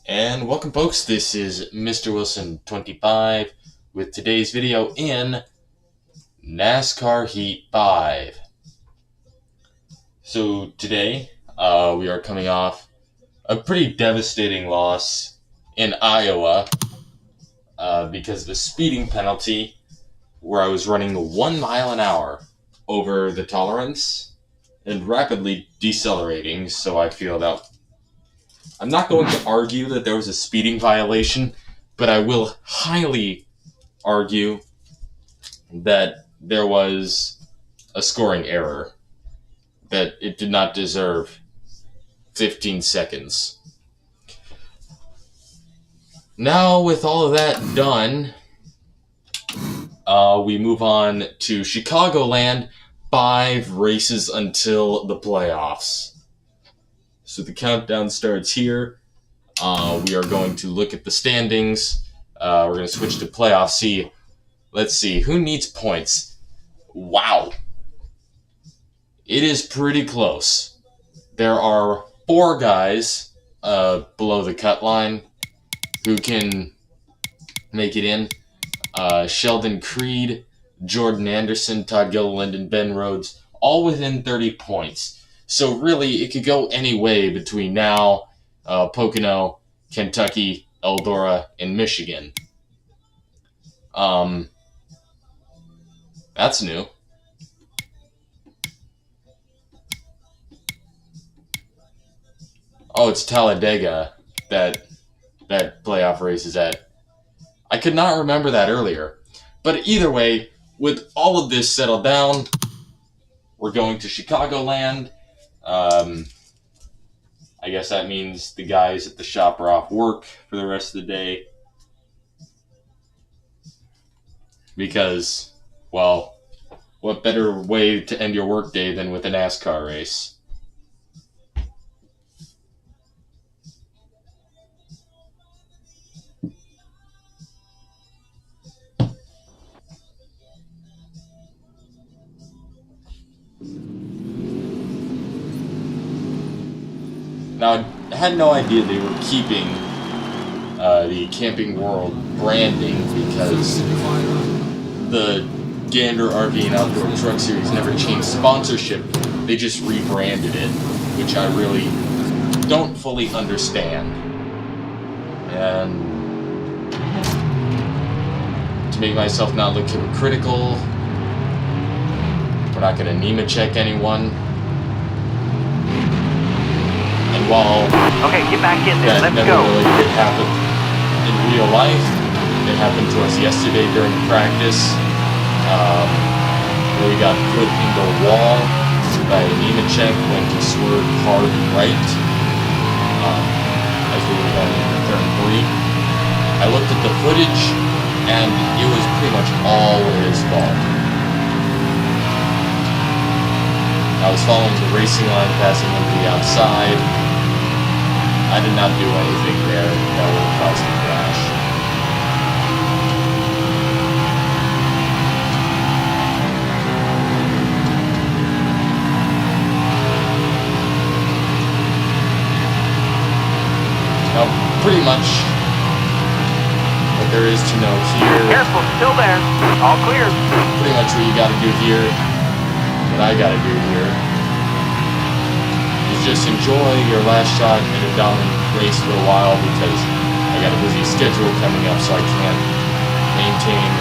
And welcome folks, this is Mr. Wilson 25 with today's video in NASCAR Heat 5. So today we are coming off a pretty devastating loss in Iowa because of a speeding penalty where I was running 1 mile an hour over the tolerance and rapidly decelerating, so I feel that I'm not going to argue that there was a speeding violation, but I will highly argue that there was a scoring error, that it did not deserve 15 seconds. Now, with all of that done, we move on to Chicagoland, 5 races until the playoffs. So the countdown starts here. We are going to look at the standings. We're going to switch to playoffs. Let's see, who needs points? Wow. It is pretty close. There are 4 guys below the cut line who can make it in. Sheldon Creed, Jordan Anderson, Todd Gilliland, and Ben Rhodes, all within 30 points. So really, it could go any way between now, Pocono, Kentucky, Eldora, and Michigan. That's new. Oh, it's Talladega that playoff race is at. I could not remember that earlier. But either way, with all of this settled down, we're going to Chicagoland. I guess that means the guys at the shop are off work for the rest of the day. Because, well, what better way to end your workday than with a NASCAR race? Now, I had no idea they were keeping the Camping World branding because the Gander RV and Outdoor Truck Series never changed sponsorship. They just rebranded it, which I really don't fully understand. And to make myself not look hypocritical, we're not going to NEMA check anyone. And while okay, get back in there. that Let's never go. really did happen in real life, it happened to us yesterday during practice. Where we got put into a wall by a NEMA check when he swerved hard right as we were going into turn 3. I looked at the footage, and it was pretty much all his fault. I was following the racing line, passing him to the outside. I did not do anything there that would have caused a crash. Now, pretty much what there is to know here. Careful, still there. All clear. Pretty much what you gotta do here, what I gotta do here, is just enjoy your last shot in a dominant race for a while because I got a busy schedule coming up, so I can't maintain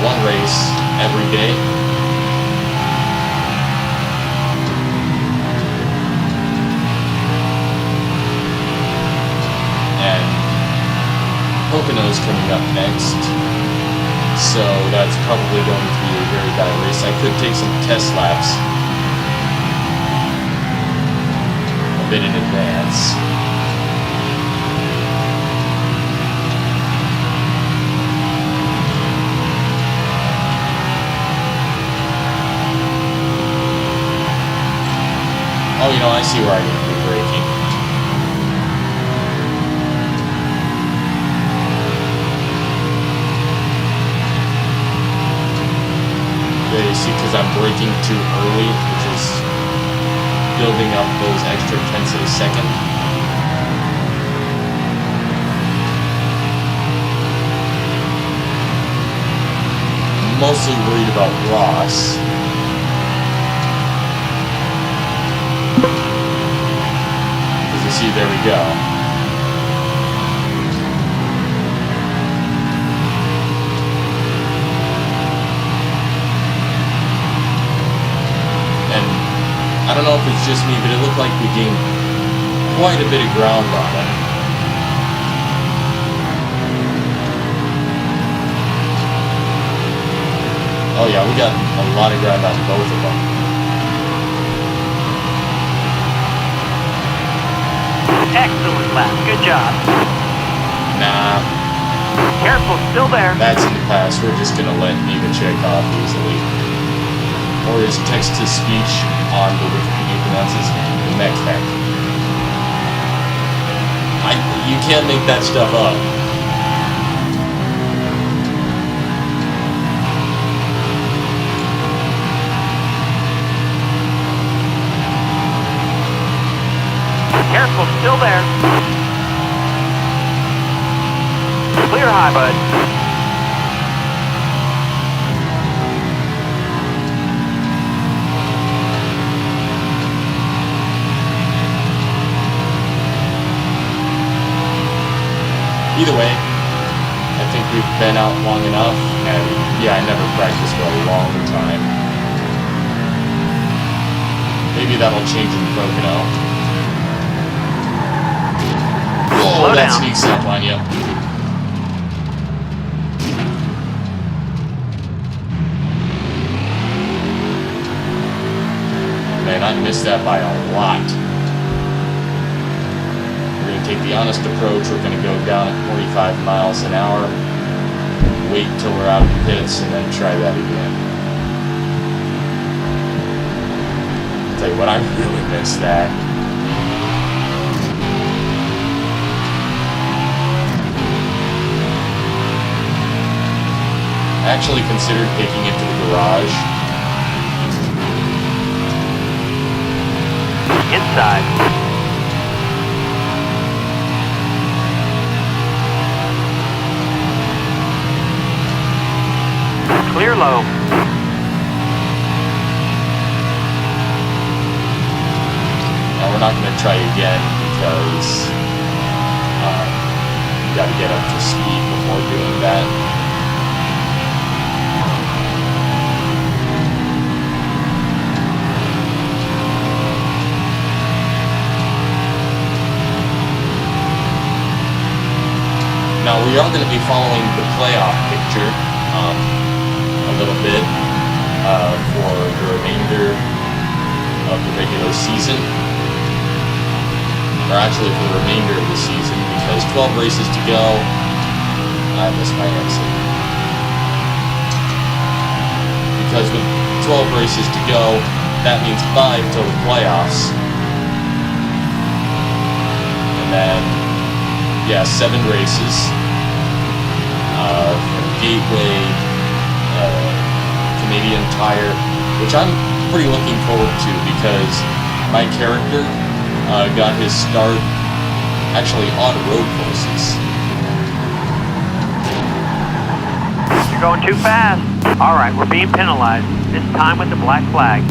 one race every day. And Pocono's coming up next, so that's probably going to be a very bad race. I could take some test laps a bit in advance. Oh, I see where I need to be braking. Yeah, you see, because I'm braking too early, which is building up those extra tenths of a second. mostly worried about Ross. As you see, there we go. And I don't know if it's just me, but it looked like we gained quite a bit of ground on it. Oh yeah, we got a lot of ground on both of them. Excellent lap. Good job. Nah, Careful, still there. that's in the past. We're just gonna let Nemechek off easily. Or his text-to-speech on the Wikipedia pronounces Nemechek. You can't make that stuff up. Careful, still there. Clear high, bud. Either way, I think we've been out long enough, and yeah, I never practiced for a long time. Maybe that'll change in Pocono. Whoa, Slow that down. sneaks up on you. Man, I missed that by a lot. We're going to take the honest approach. We're going to go down at 45 miles an hour, wait till we're out of the pits, and then try that again. I'll tell you what, I really missed that. I actually considered taking it to the garage. Inside. Clear low. Now we're not going to try again because we got to get up to speed before doing that. Now we are going to be following the playoff picture a little bit for the remainder of the regular season. Or actually for the remainder of the season, because 12 races to go. I missed my exit. Because with 12 races to go, that means 5 till the playoffs. And then, yeah, 7 races. From Gateway, Canadian Tire, which I'm pretty looking forward to because my character got his start actually on road courses. You're going too fast. All right, we're being penalized. This time with the black flag.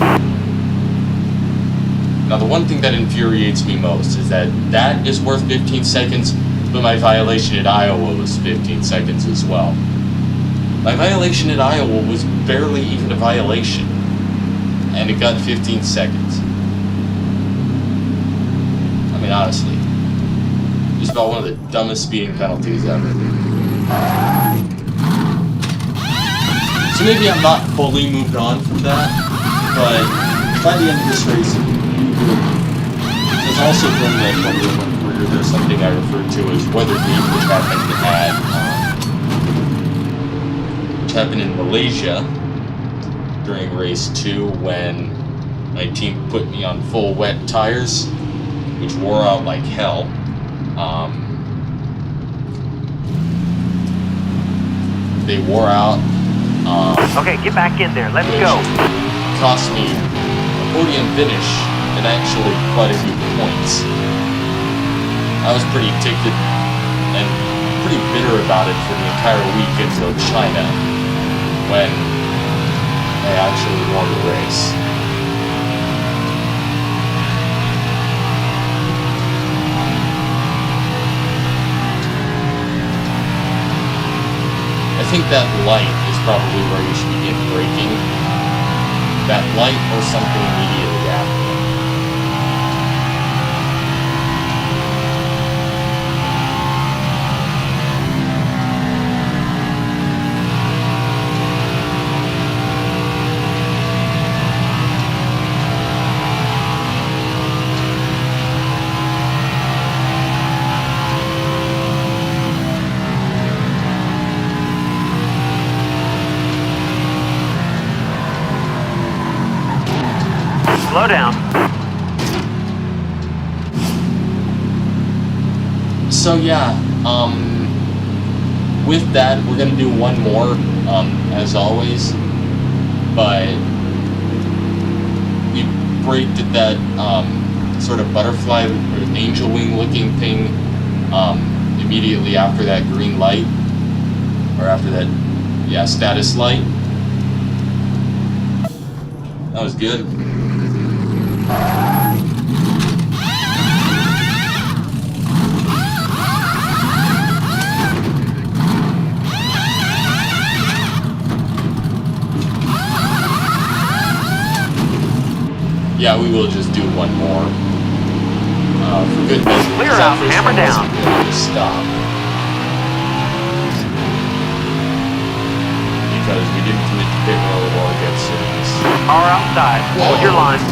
Now, the one thing that infuriates me most is that that is worth 15 seconds, but my violation at Iowa was 15 seconds as well. My violation at Iowa was barely even a violation, and it got 15 seconds. I mean, honestly, just about one of the dumbest speeding penalties ever. So maybe I'm not fully moved on from that, but by the end of this race, there's also during the Formula 1 career, there's something I refer to as weather gate, which happened in Malaysia during race 2 when my team put me on full wet tires, which wore out like hell. They wore out. Okay, get back in there. Let's go. Cost me a podium finish and actually quite a few points. I was pretty ticked and pretty bitter about it for the entire week until China, when I actually won the race. I think that light is probably where you should begin braking. That light or something immediately after. Slow down. So yeah, with that, we're gonna do one more, as always, but we braked at that, sort of butterfly or angel wing looking thing, immediately after that green light, or after that, yeah, status light. That was good. Yeah, we will just do one more. For good measure. Clear out, hammer down. Just stop. Because we didn't commit to pit road or get cities. Car outside. Hold your line.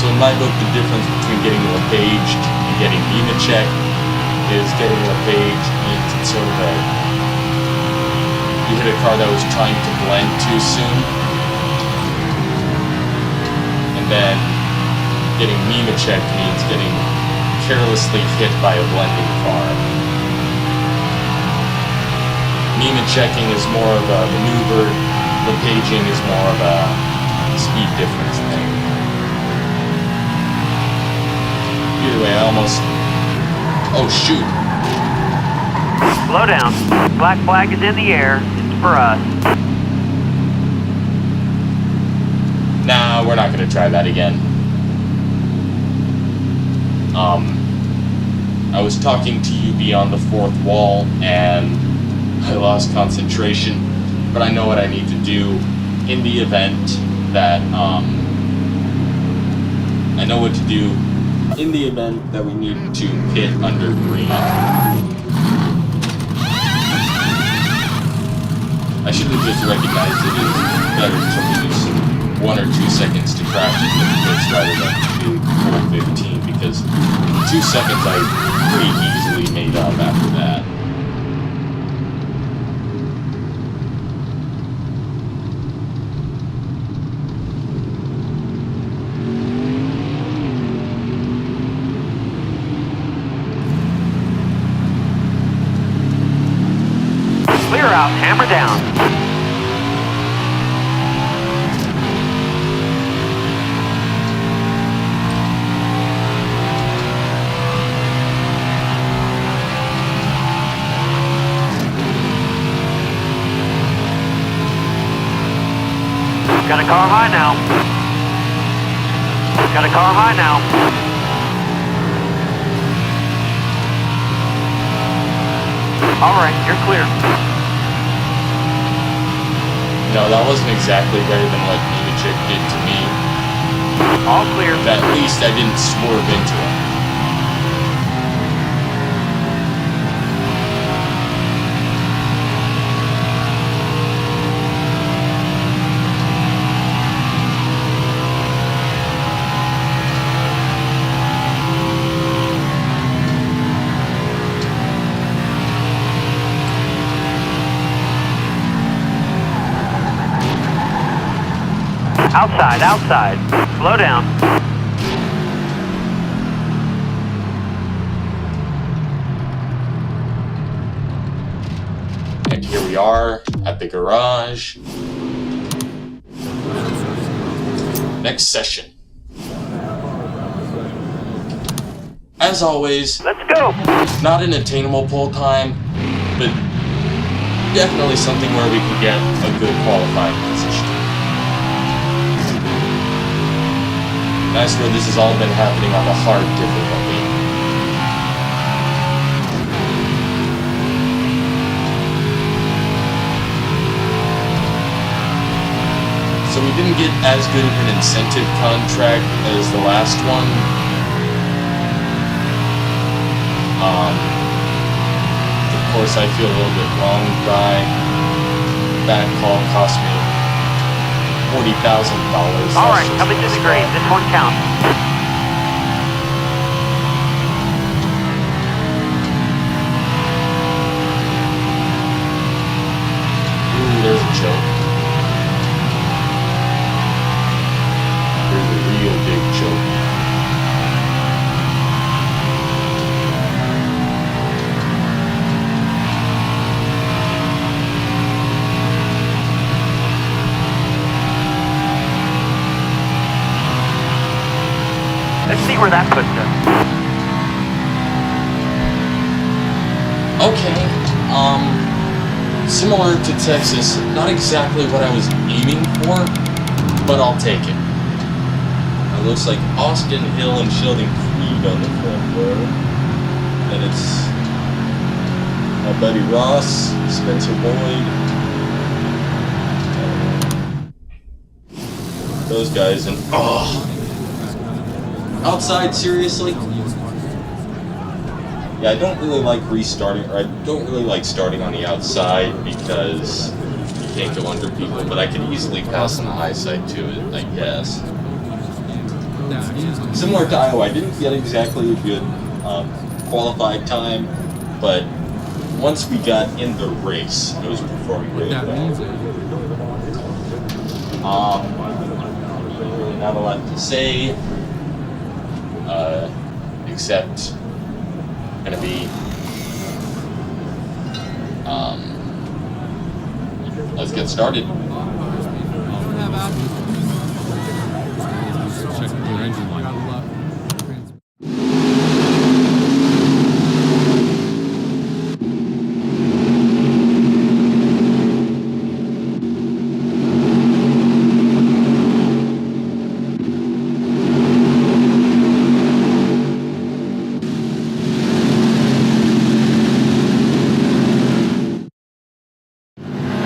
So in my book, the difference between getting LePaged and getting Nemechek is getting LePaged means it's sort of a, you hit a car that was trying to blend too soon, and then getting Nemechek means getting carelessly hit by a blending car. Nemechecking is more of a maneuver, LePaging is more of a speed difference thing. Either way, I almost... Oh, shoot. Slow down. Black flag is in the air. It's for us. Nah, we're not going to try that again. I was talking to you beyond the fourth wall, and I lost concentration, but I know what I need to do in the event that, I know what to do in the event that we need to pit under green. I should have just recognized it is better to lose 1 or 2 seconds to crash into the pits rather than to do full 15, because 2 seconds I pretty easily made up after that. Clear out, hammer down. Got a car high now. Got a car high now. All right, you're clear. No, that wasn't exactly better than what Nemechek did to me. All clear. But at least I didn't swerve into him. Outside, outside. Slow down. And here we are at the garage. next session. As always, Let's go. not an attainable pole time, but definitely something where we can get a good qualifying position. NASCAR, this has all been happening on the hard difficulty. So we didn't get as good of an incentive contract as the last one. Of course, I feel a little bit wronged by that call. Cost me $40,000. All right, coming to the green. This one counts. Ooh, there's a choke. There's a real big choke. Let's see where that puts us. Okay, similar to Texas, not exactly what I was aiming for, but I'll take it. It looks like Austin Hill and Sheldon Creed on the front row. And it's my buddy Ross, Spencer Boyd, those guys, and outside, seriously? Yeah, I don't really like restarting, or I don't really like starting on the outside because you can't go under people, but I can easily pass on the high side to it, I guess. Similar to Iowa, I didn't get exactly a good qualified time, but once we got in the race, it was performing really well. Really not a lot to say. Except gonna be let's get started. Check your engine light.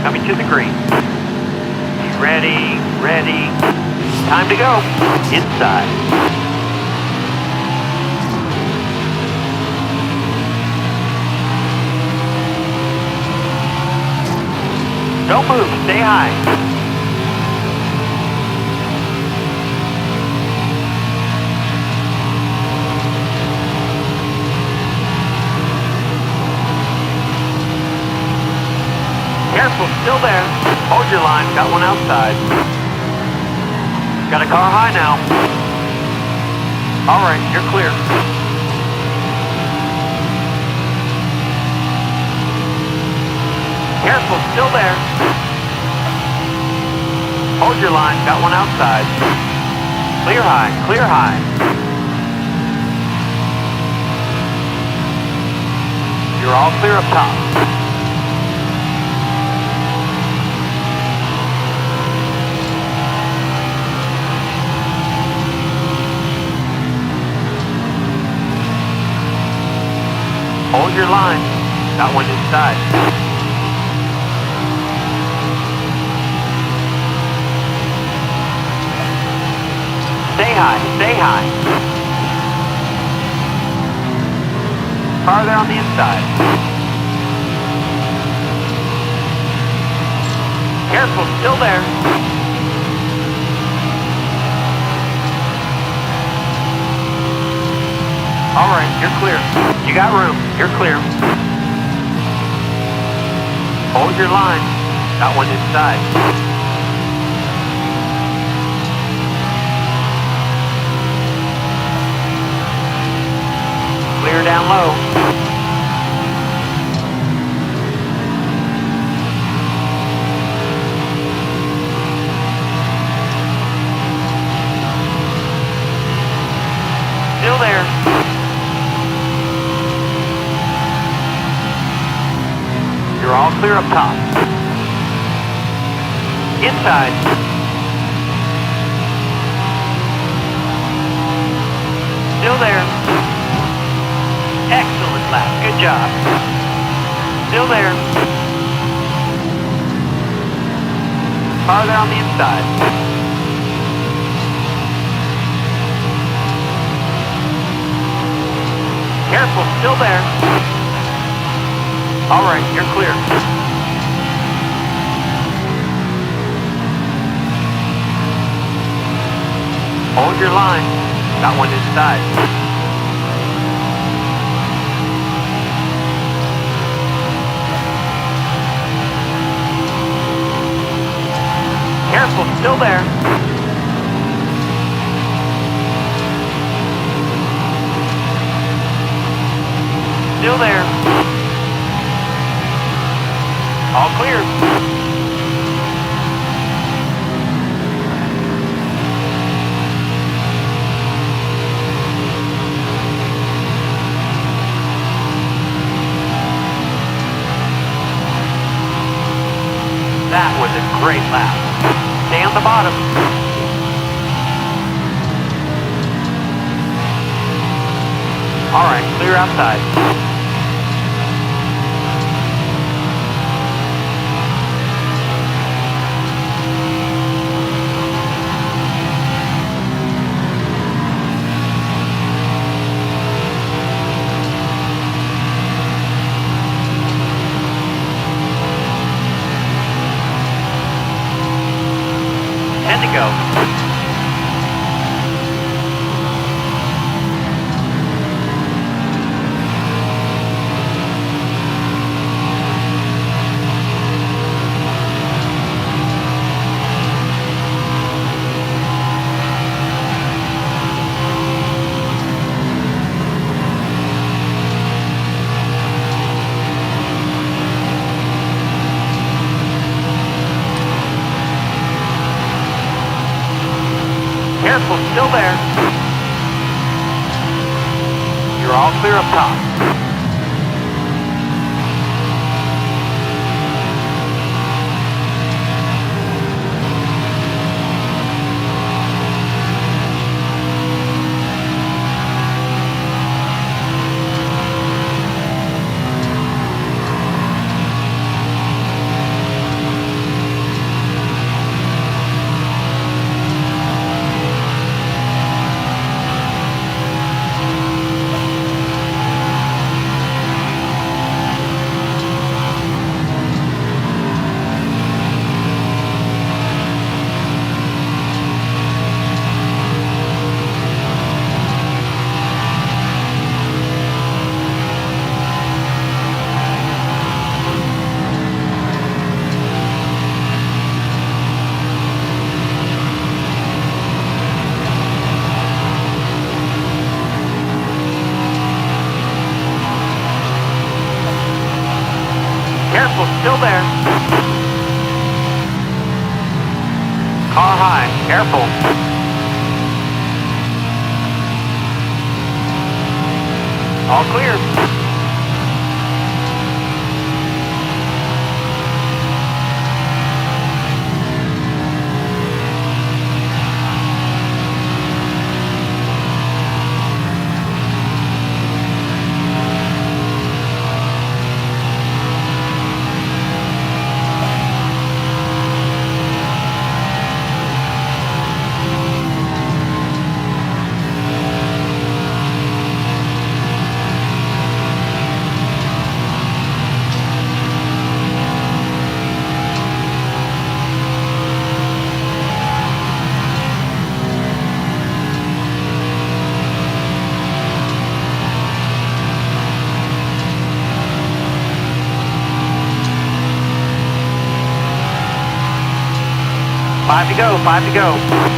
Coming to the green. Be ready, ready. Time to go. Inside. Don't move. Stay high. Careful, still there. Hold your line, got one outside. Got a car high now. All right, you're clear. Careful, still there. Hold your line, got one outside. Clear high, clear high. You're all clear up top. Hold your line. Got one inside. Stay high. Stay high. Farther on the inside. Careful. Still there. All right. You're clear. You got room. You're clear. Hold your line. Got one inside. Clear down low. clear up top. Inside. Still there. Excellent lap. Good job. Still there. Farther on the inside. Careful, still there. All right, you're clear. Hold your line. Got one inside. Careful, still there. Still there. All clear. That was a great lap. Stay on the bottom. All right, clear outside. To go. Careful, still there. You're all clear up top. Careful, still there. Car high, careful. All clear. Five to go, 5 to go.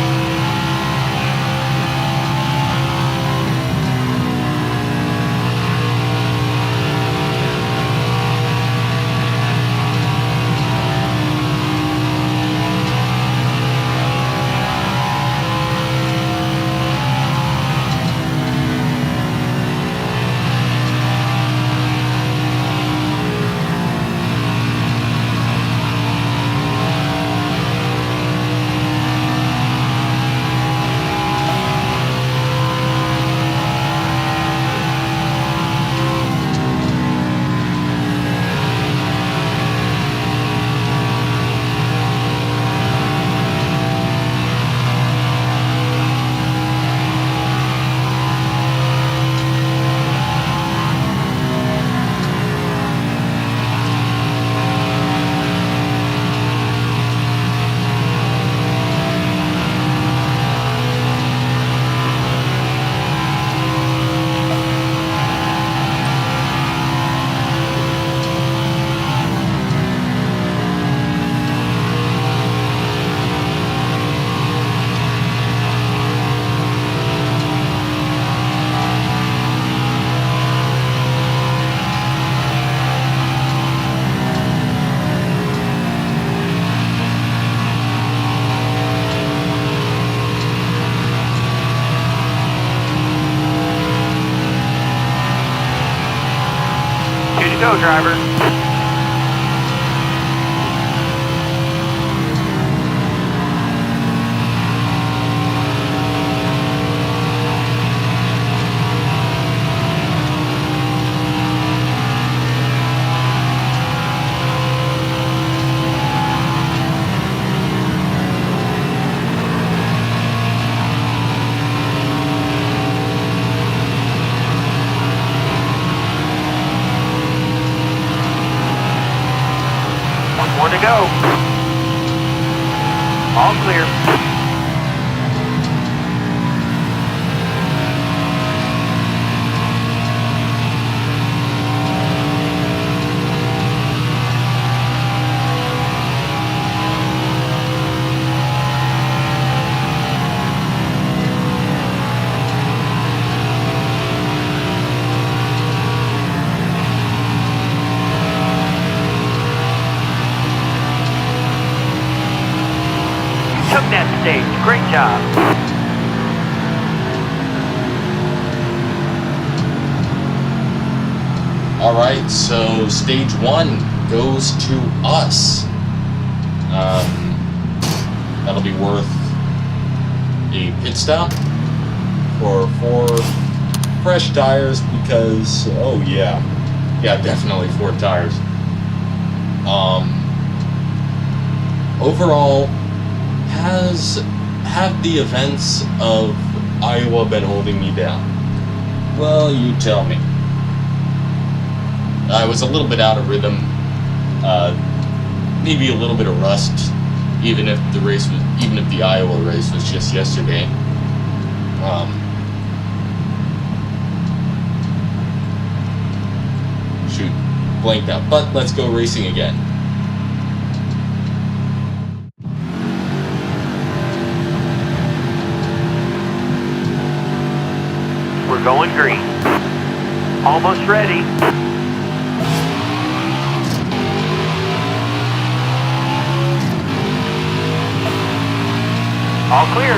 go, driver. One more to go. All clear. Took that stage. Great job. Alright, so stage 1 goes to us. That'll be worth a pit stop for 4 fresh tires because, oh yeah. Yeah, definitely 4 tires. Overall, have the events of Iowa been holding me down? Well, you tell me. I was a little bit out of rhythm, maybe a little bit of rust, even if the Iowa race was just yesterday. Shoot, blanked out. But let's go racing again. We're going green. Almost ready. All clear.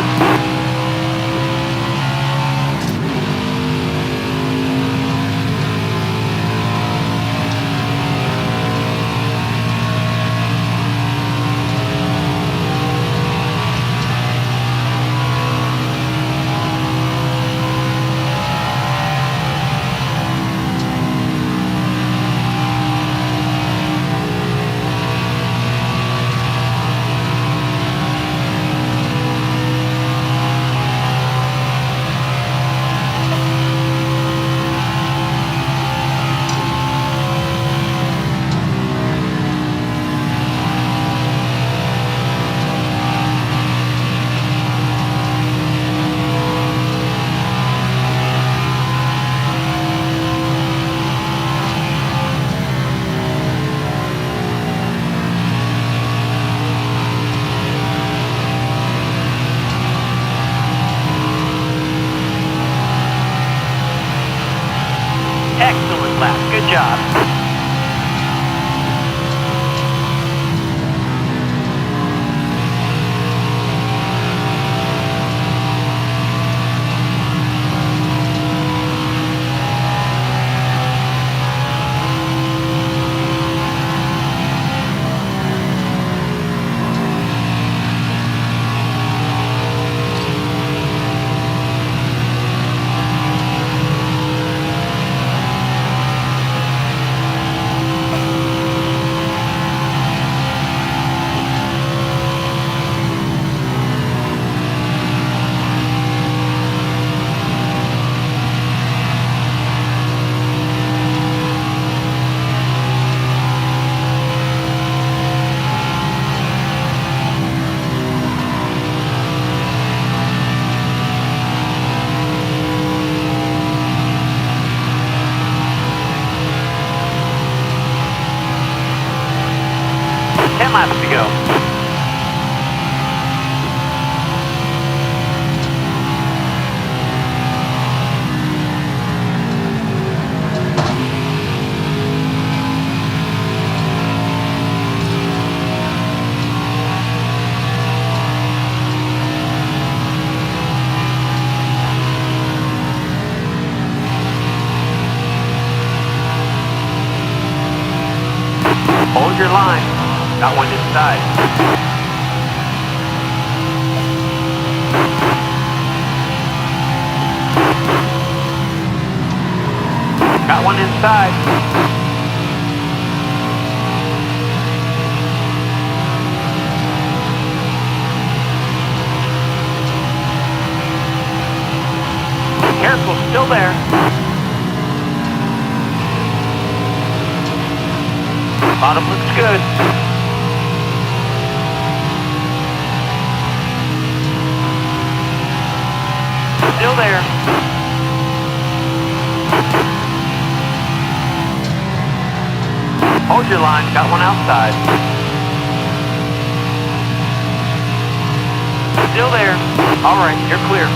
Excellent lap. Good job. Got one inside. Got one inside. Careful, still there. Bottom looks good. Still there. Hold your line, got one outside. Still there. All right, you're clear.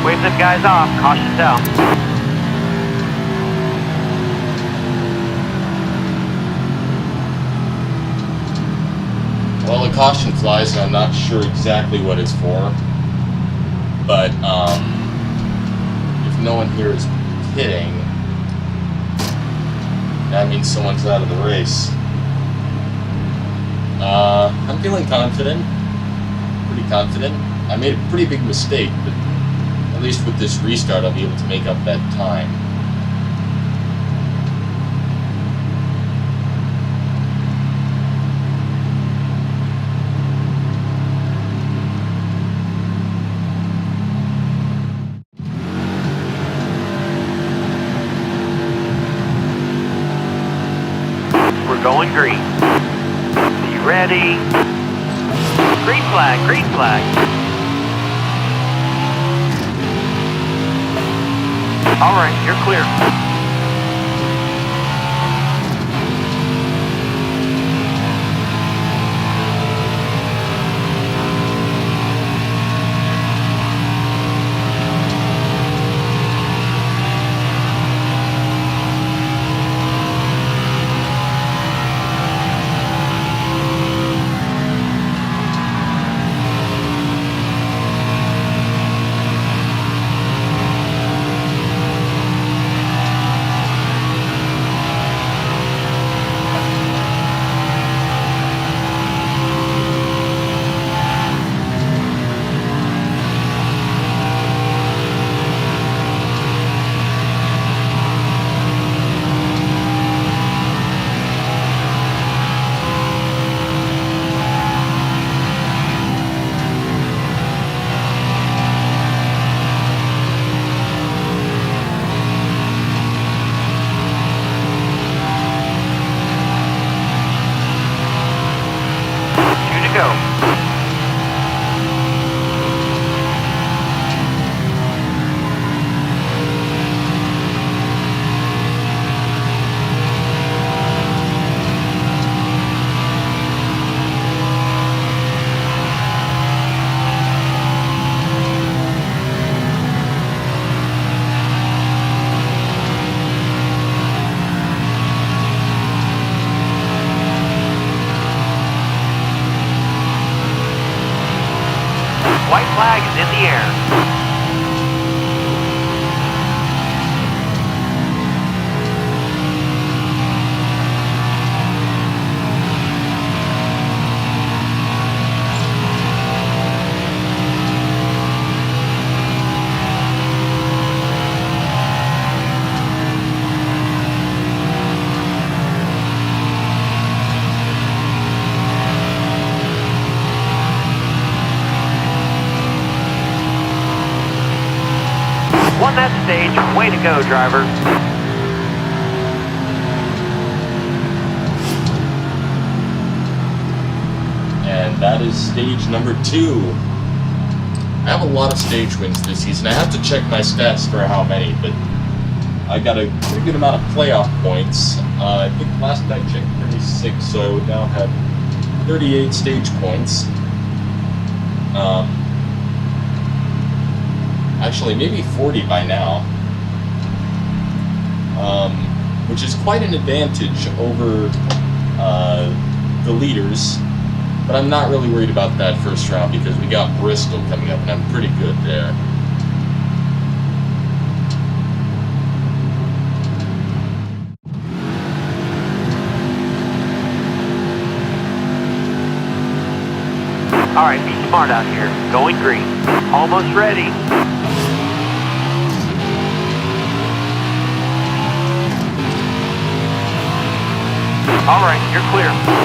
Wave them guys off, caution down. Well, the caution flies, and I'm not sure exactly what it's for. But, if no one here is pitting, that means someone's out of the race. I'm feeling confident. Pretty confident. I made a pretty big mistake, but at least with this restart, I'll be able to make up that time. We're going green. Be ready. Green flag, green flag. All right, you're clear. Go. White flag is in the air. Won that stage. Way to go, driver. And that is stage number 2. I have a lot of stage wins this season. I have to check my stats for how many, but I got a pretty good amount of playoff points. I think last I checked 36, so I would now have 38 stage points. Actually, maybe 40 by now, which is quite an advantage over the leaders, but I'm not really worried about that first round because we got Bristol coming up and I'm pretty good there. All right, be smart out here. Going green. Almost ready. All right, you're clear.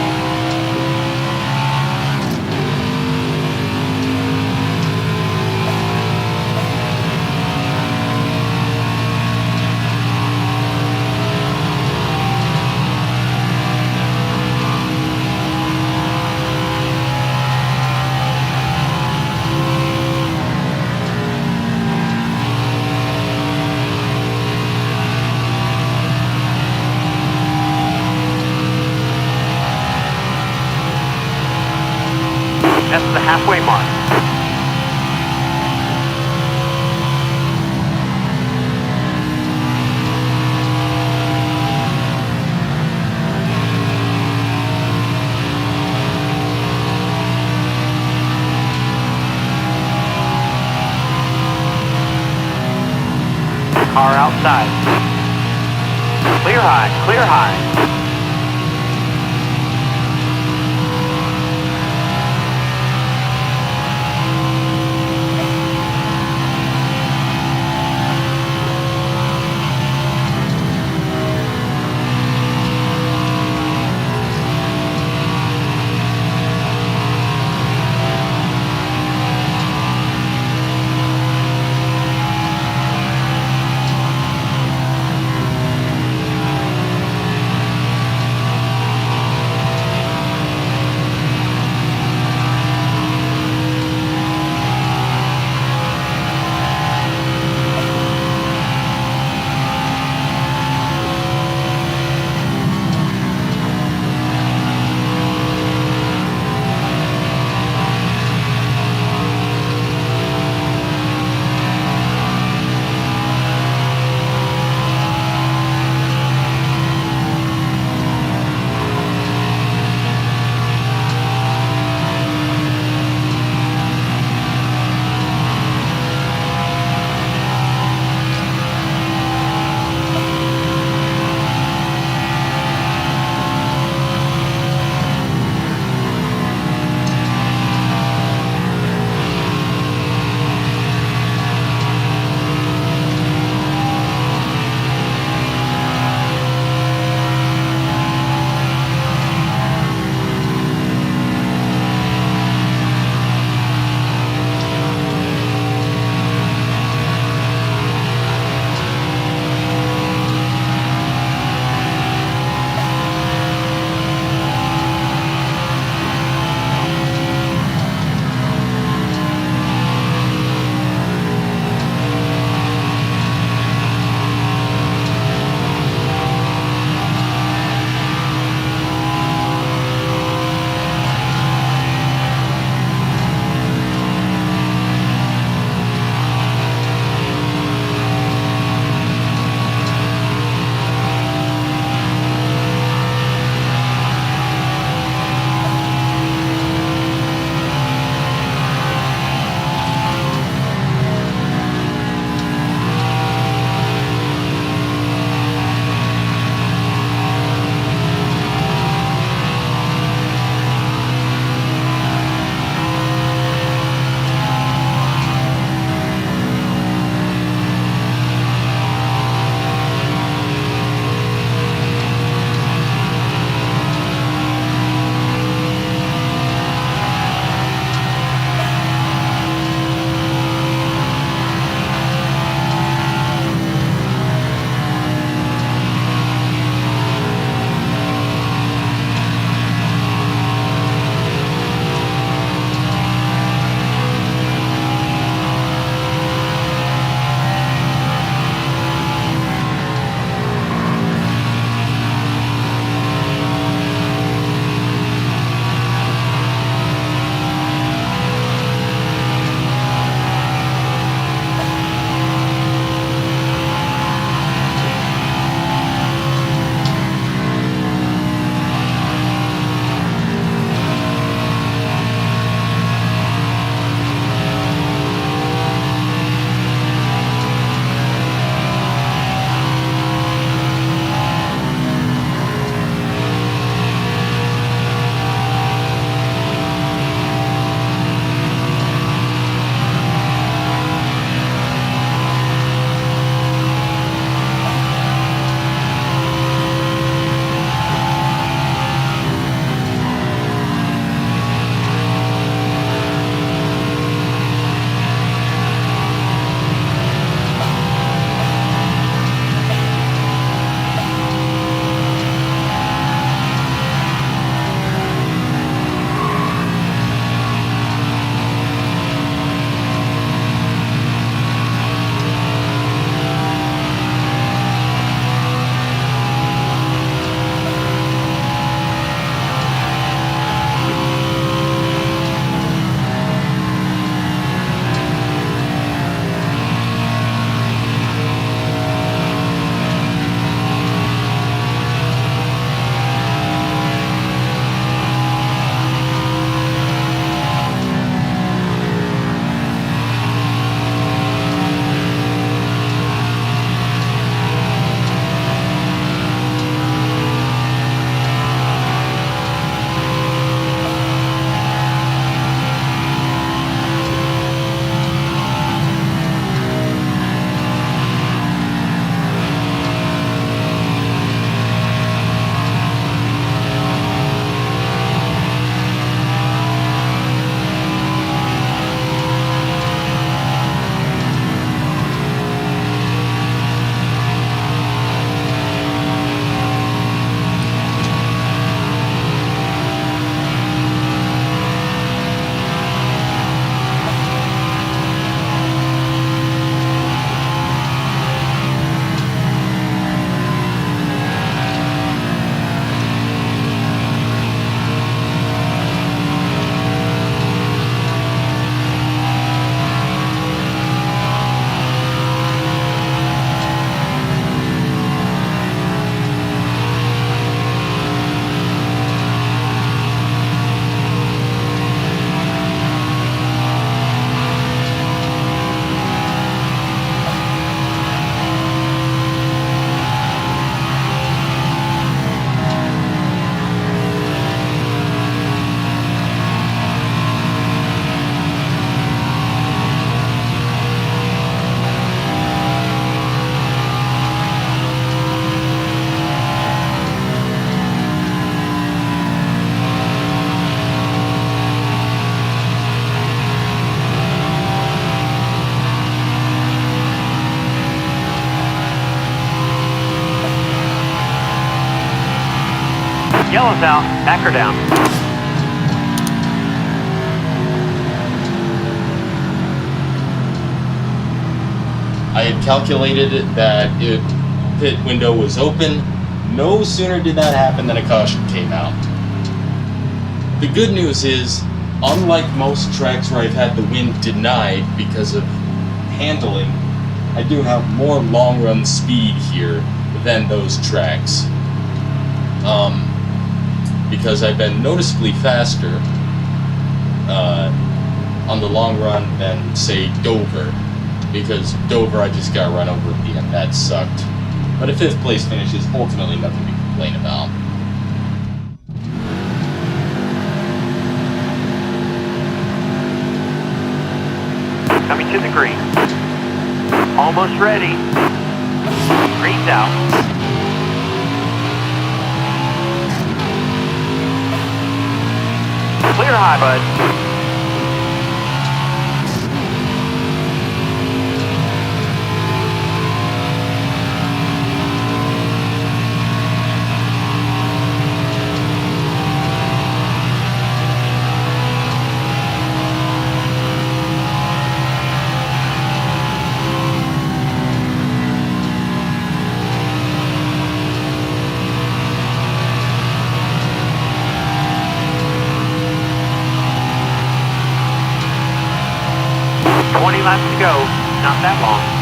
That's the halfway mark. Car outside. Clear high, clear high. us out. Back her down. I had calculated that pit window was open. No sooner did that happen than a caution came out. The good news is, unlike most tracks where I've had the wind denied because of handling, I do have more long run speed here than those tracks. Because I've been noticeably faster on the long run than, say, Dover. Because Dover, I just got run over at the end. That sucked. But a 5th place finish is ultimately nothing to complain about. Coming to the green. Almost ready. Green's out. Clear high, bud. Laps to go, not that long.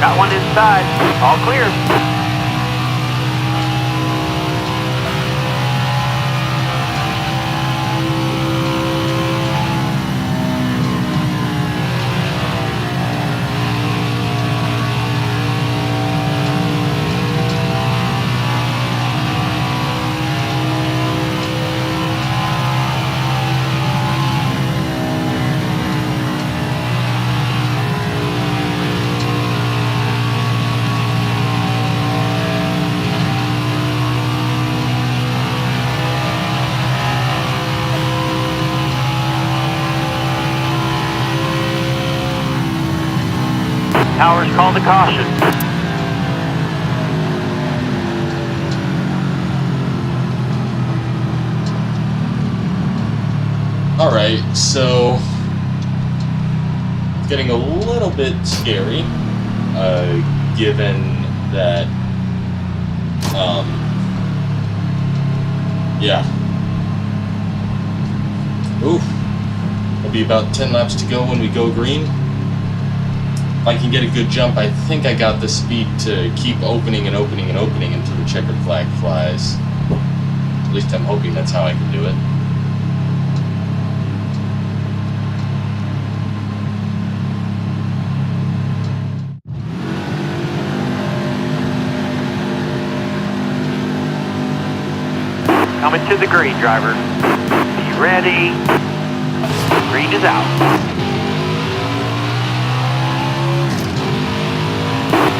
Got one inside. All clear. caution. Alright, so it's getting a little bit scary, given that, yeah. Oof. It'll be about 10 laps to go when we go green. If I can get a good jump, I think I got the speed to keep opening and opening and opening until the checkered flag flies. At least I'm hoping that's how I can do it. Coming to the green, driver. Be ready. Green is out.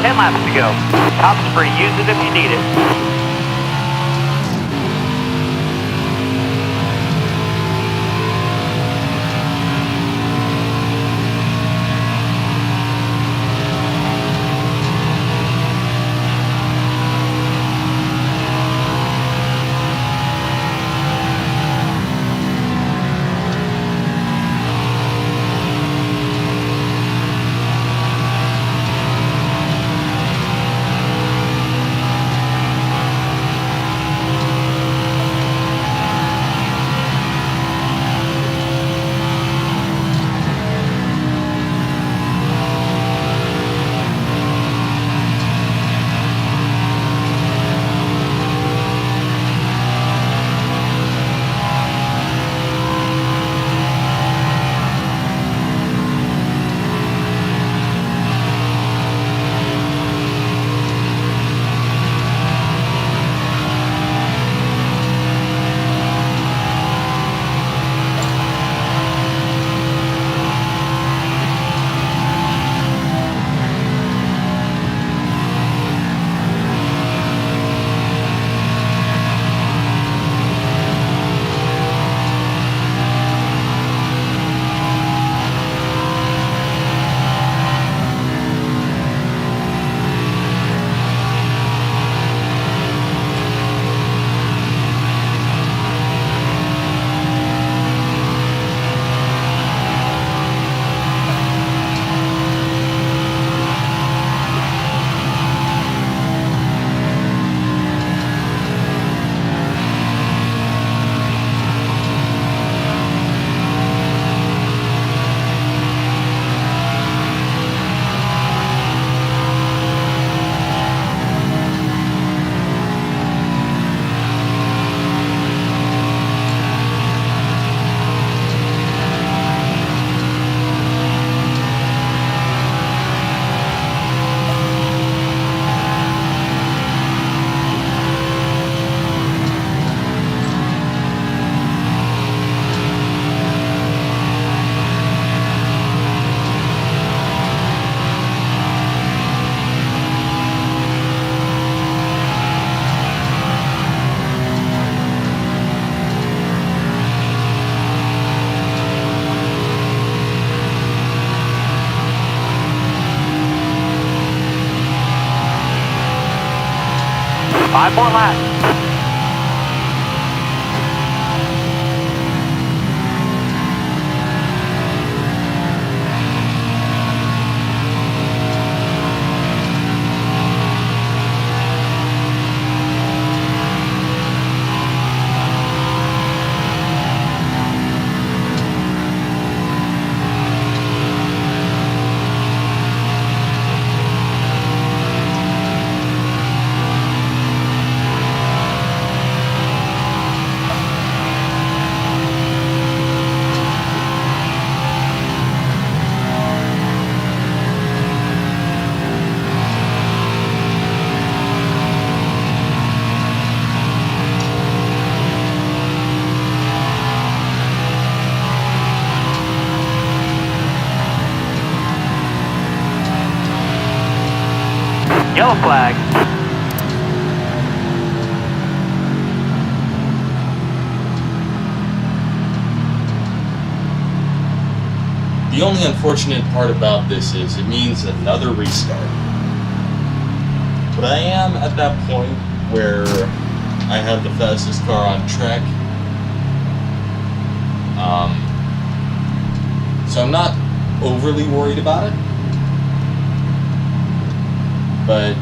10 laps to go. Top spray, use it if you need it. Five more laps. Yellow flag. The only unfortunate part about this is it means another restart. but I am at that point where I have the fastest car on track. So I'm not overly worried about it. But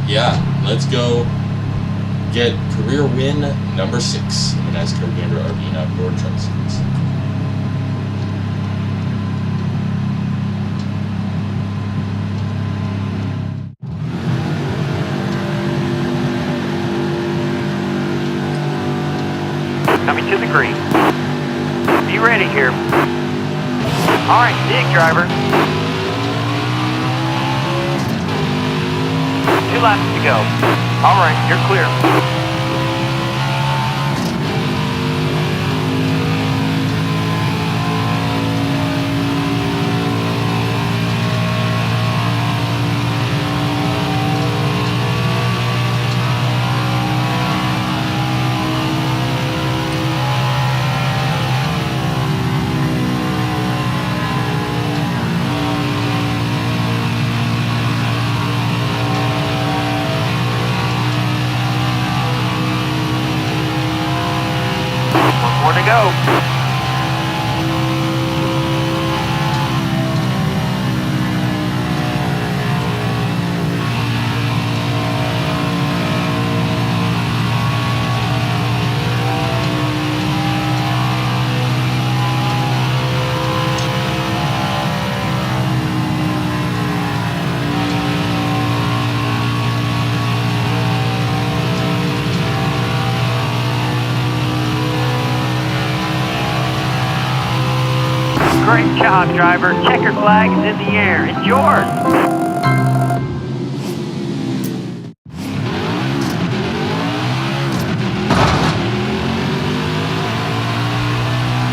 yeah, let's go get career win number 6 in the NASCAR Gander RV and Outdoor Truck Series. Coming to the green. Be ready here. All right, dig, driver. 2 laps to go. All right, you're clear. More to go. Great job, driver. Checkered flag is in the air. It's yours.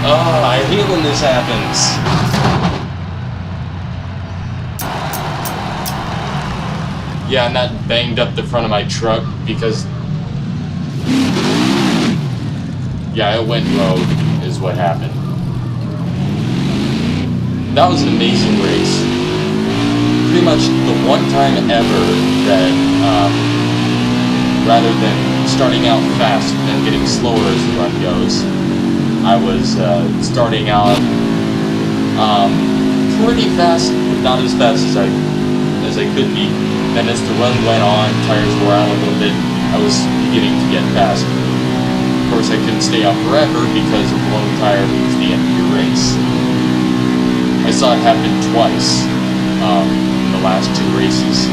Oh, I hate when this happens. Yeah, I'm not banged up the front of my truck because... yeah, it went rogue is what happened. That was an amazing race. Pretty much the one time ever that, rather than starting out fast and getting slower as the run goes, I was starting out pretty fast, but not as fast as I could be. And as the run went on, tires wore out a little bit, I was beginning to get faster. Of course, I couldn't stay out forever because a blown tire means the end of your race. I saw it happen twice in the last 2 races.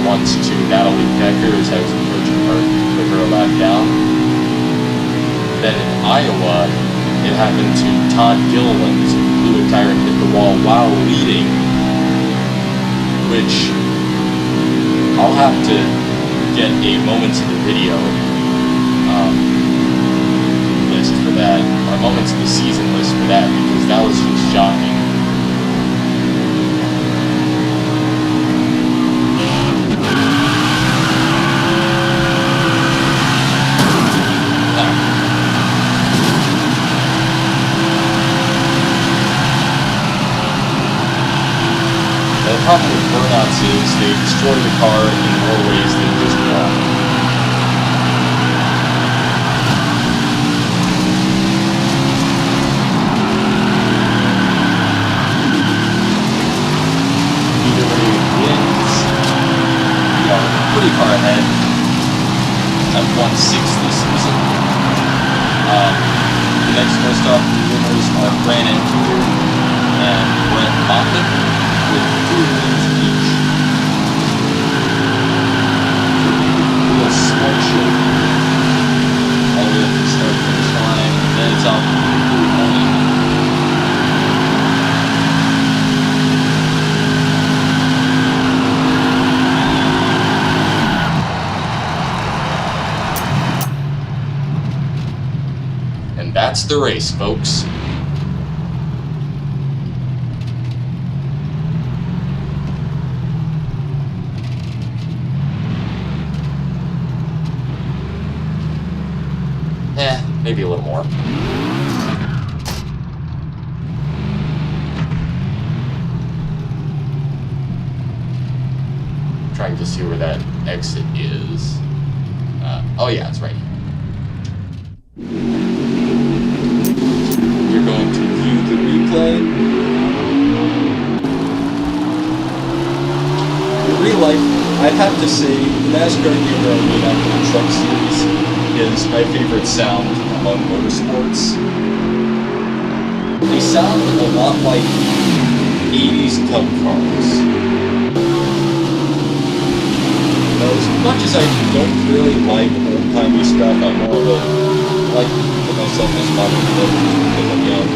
Once to Natalie Becker as I was approaching her to put her a lap down. Then in Iowa, it happened to Todd Gilliland who blew a tire and hit the wall while leading, which I'll have to get a moments of the video list for that, or moments of the season list for that, because that was just shocking. The problem with burnouts is they destroy the car in more ways than just one. Either way it wins, we are pretty far ahead at 1/6 this season. The next most often winners are Brandon Tudor and Brent Moffitt, with 2 wins each. Real smart shape all the way up to the start finish line, and then it's out pretty morning. And that's the race, folks. Maybe a little more. trying to see where that exit is. Oh yeah, it's right here. You're going to view the replay. In real life, I'd have to say the NASCAR game arena for the Truck Series is my favorite sound among motorsports. They sound a lot like 80s Cup cars. As much as I don't really like old-timey stuff, I'm more of a, like to myself as modern because I'm young.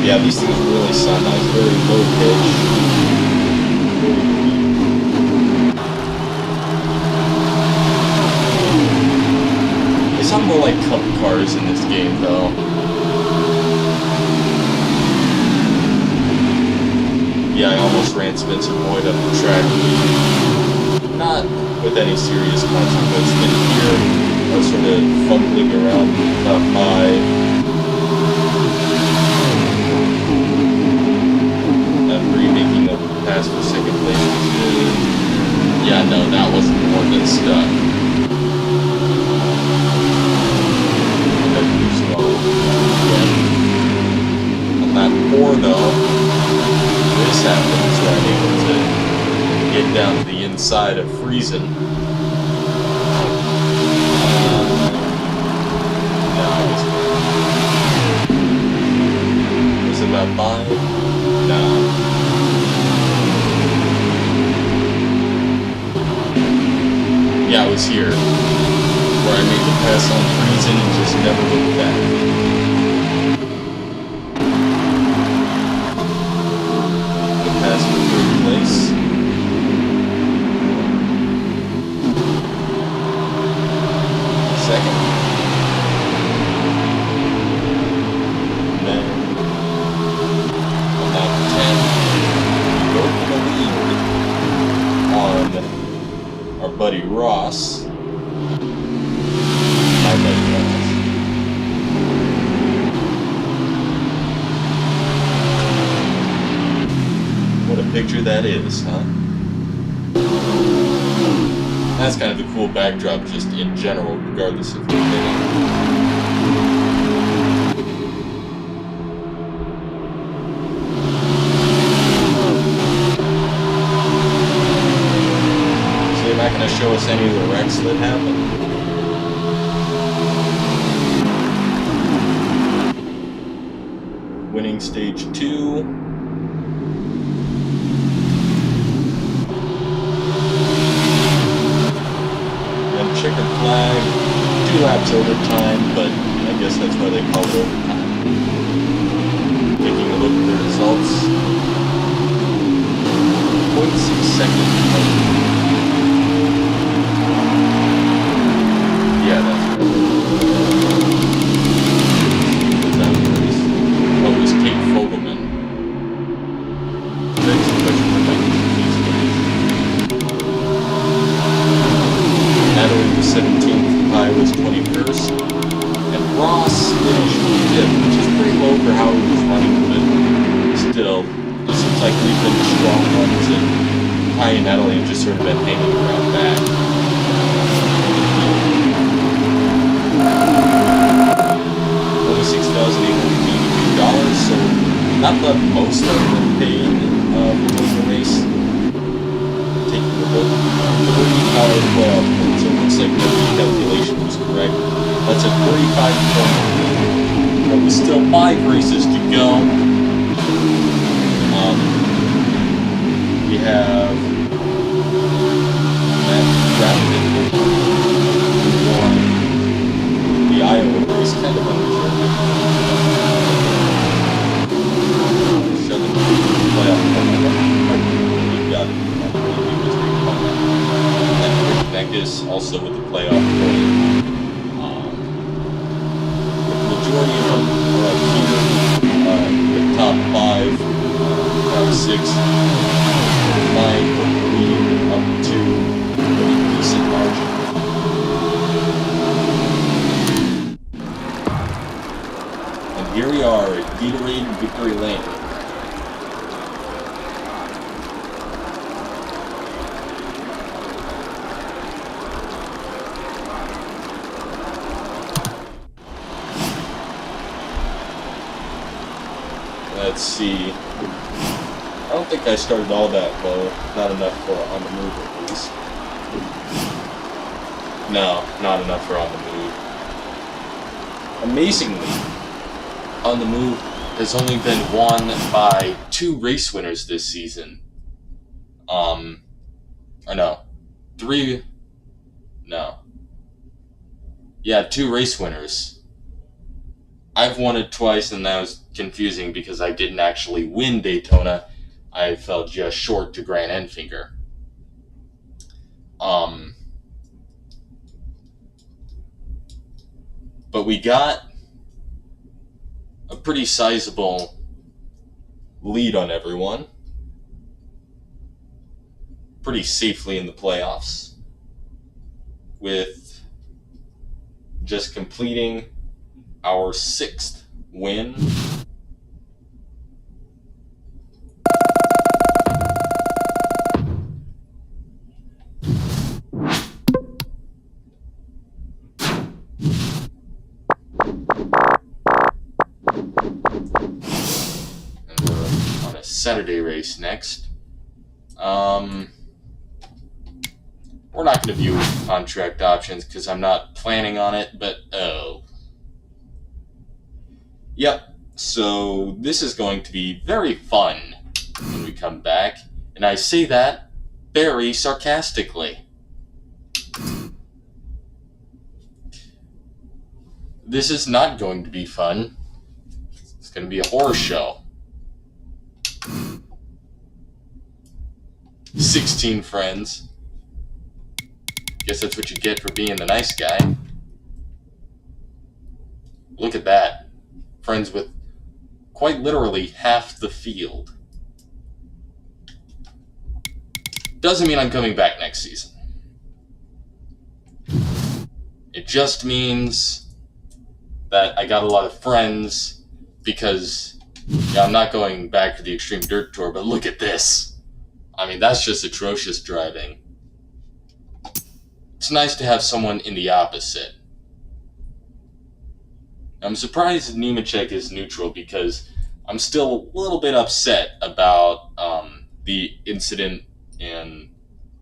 Yeah, these things really sound nice, very low pitch. They sound more like Cup cars in this game, though. Yeah, I almost ran Spencer Boyd up the track. Not with any serious consequence, but here I was sort of fumbling around the top 5. I'm remaking a pass for second place. Yeah, no, that wasn't more than stuck. On lap 4, though, this happens where I'm able to get down to the inside of Friesen. Was it about 5? No. Yeah, I was here, where I made the pass on Friesen and just never looked back. Pass for 3rd place. Second. And then on lap 10, go for the lead on our buddy Ross. My buddy Ross. What a picture that is, huh? That's kind of a cool backdrop just in general, regardless of what they are. So they're not going to show us any of the wrecks that happened. Winning stage 2. Checkered flag, 2 laps overtime, but I guess that's why they call it overtime. Taking a look at the results. 0.6 seconds. Yeah, that's right. Oh, it was Kate Fogelman. That's a question for Natalie was 17th, Pi was 21st, and Ross finished 5th, which is pretty low for how he was running, but still, it seems like we've been strong ones, and Pi and Natalie have just sort of been hanging around back. Only $6,882, so not the most I've been paid for the race. Taking a look, 30-hour playoff points, so it looks like the calculation was correct. That's a 45-point lead. But with still 5 races to go. We have Matt Rapid won the Iowa race, kind of undeserved. Showing the playoff point. We got it. Vegas also with the playoff point. The majority of them are up here, the top 5, top 6, 9 put the lead up to a decent margin. And here we are Gatorade Victory Lane. Let's see. I don't think I started all that low. Not enough for On the Move, at least. No, not enough for On the Move. Amazingly, On the Move has only been won by 2 race winners this season. I know. 3... No. Yeah, 2 race winners. I've won it twice, and that was confusing because I didn't actually win Daytona. I fell just short to Grant Enfinger. But we got a pretty sizable lead on everyone. Pretty safely in the playoffs. With just completing our 6th win. And we're on a Saturday race next. We're not going to view contract options because I'm not planning on it, but oh. Yep, so this is going to be very fun when we come back, and I say that very sarcastically. This is not going to be fun. It's going to be a horror show. 16 friends. Guess that's what you get for being the nice guy. Look at that. Friends with quite literally half the field. Doesn't mean I'm coming back next season. It just means that I got a lot of friends because I'm not going back to the Extreme Dirt Tour, but look at this. I mean, that's just atrocious driving. It's nice to have someone in the opposite. I'm surprised Nemechek is neutral because I'm still a little bit upset about the incident in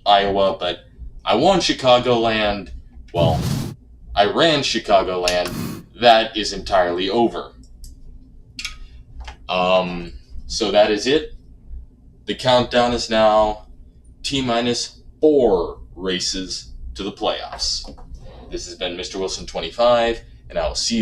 Iowa, but I won Chicagoland. Well, I ran Chicagoland. That is entirely over. So that is it. The countdown is now T-minus 4 races to the playoffs. This has been Mr. Wilson 25, and I will see you